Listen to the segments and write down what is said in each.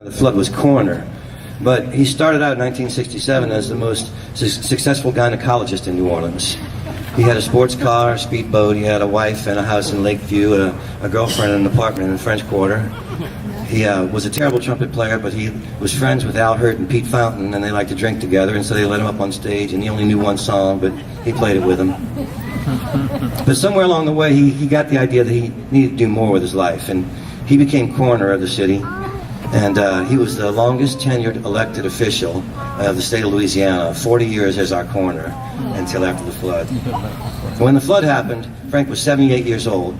The flood was coroner, but he started out in 1967 as the most successful gynecologist in New Orleans. He had a sports car, a speedboat, he had a wife and a house in Lakeview, a girlfriend and an apartment in the French Quarter. He was a terrible trumpet player, but he was friends with Al Hirt and Pete Fountain, and they liked to drink together, and so they let him up on stage, and he only knew one song, but he played it with them. But somewhere along the way, he got the idea that he needed to do more with his life, and he became coroner of the city. And he was the longest tenured elected official of the state of Louisiana, 40 years as our coroner, until after the flood. When the flood happened, Frank was 78 years old.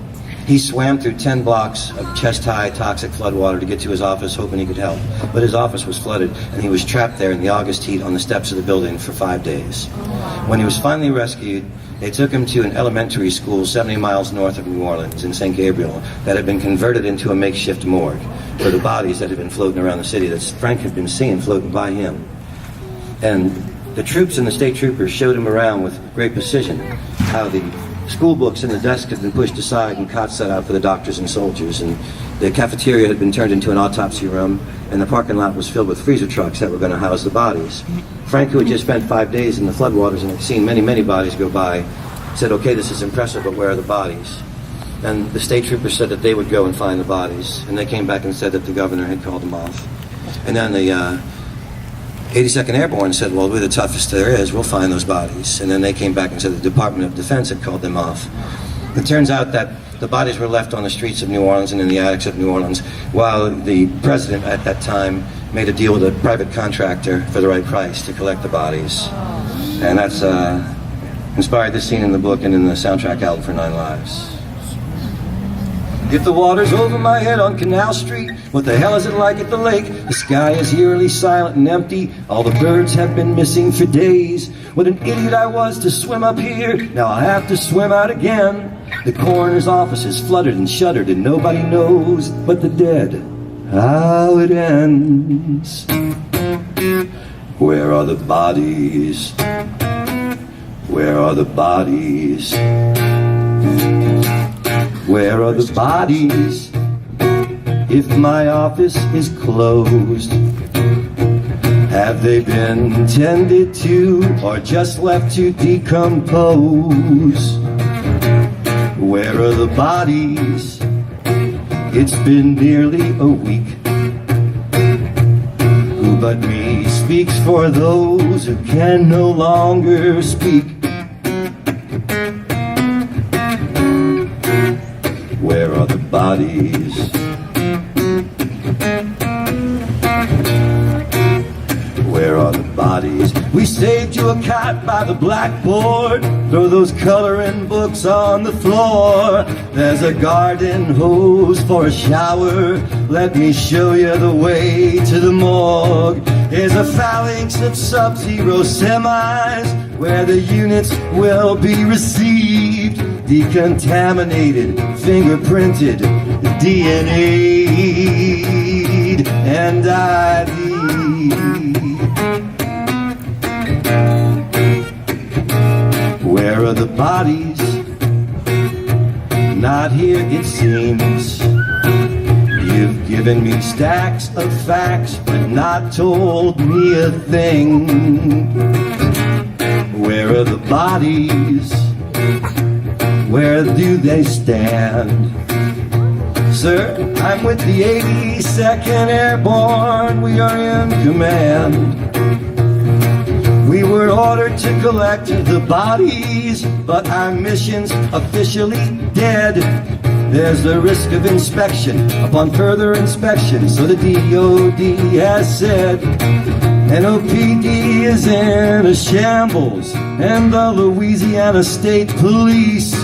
He swam through 10 blocks of chest-high toxic flood water to get to his office, hoping he could help. But his office was flooded, and he was trapped there in the August heat on the steps of the building for 5 days. When he was finally rescued, they took him to an elementary school 70 miles north of New Orleans in St. Gabriel that had been converted into a makeshift morgue for the bodies that had been floating around the city that Frank had been seeing floating by him. And the troops and the state troopers showed him around with great precision how the school books in the desk had been pushed aside and cots set out for the doctors and soldiers, and the cafeteria had been turned into an autopsy room, and the parking lot was filled with freezer trucks that were going to house the bodies. Frank, who had just spent 5 days in the floodwaters and had seen many, many bodies go by, said, "Okay, this is impressive, but where are the bodies?" And the state troopers said that they would go and find the bodies, and they came back and said that the governor had called them off. And then the 82nd Airborne said, "Well, we're the toughest there is, we'll find those bodies." And then they came back and said the Department of Defense had called them off. It turns out that the bodies were left on the streets of New Orleans and in the attics of New Orleans, while the president at that time made a deal with a private contractor for the right price to collect the bodies. And that's inspired this scene in the book and in the soundtrack album for 9 Lives. If the water's over my head on Canal Street, what the hell is it like at the lake? The sky is eerily silent and empty. All the birds have been missing for days. What an idiot I was to swim up here. Now I'll have to swim out again. The coroner's office is flooded and shuttered, and nobody knows but the dead how it ends. Where are the bodies? Where are the bodies? Where are the bodies if my office is closed? Have they been tended to or just left to decompose? Where are the bodies? It's been nearly a week. Who but me speaks for those who can no longer speak? Where are the bodies? Where are the bodies? We saved you a cot by the blackboard. Throw those coloring books on the floor. There's a garden hose for a shower. Let me show you the way to the morgue. There's a phalanx of sub-zero semis where the units will be received. Decontaminated, fingerprinted, DNA'd, and ID'd. Where are the bodies? Not here, it seems. You've given me stacks of facts, but not told me a thing. Where are the bodies? Where do they stand? Sir, I'm with the 82nd Airborne, we are in command. We were ordered to collect the bodies, but our mission's officially dead. There's the risk of inspection upon further inspection, so the DOD has said. NOPD is in a shambles, and the Louisiana State Police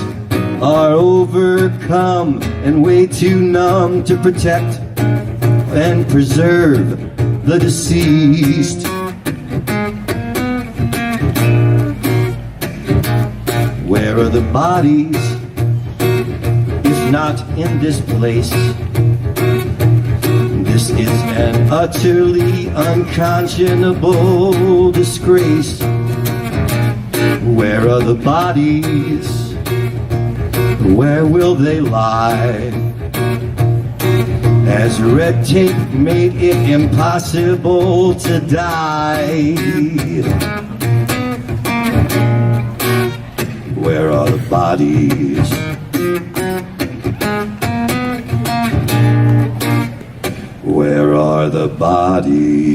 are overcome and way too numb to protect and preserve the deceased. Where are the bodies, if not in this place? This is an utterly unconscionable disgrace. Where are the bodies? Where will they lie? as red tape made it impossible to die. Where are the bodies? Where are the bodies?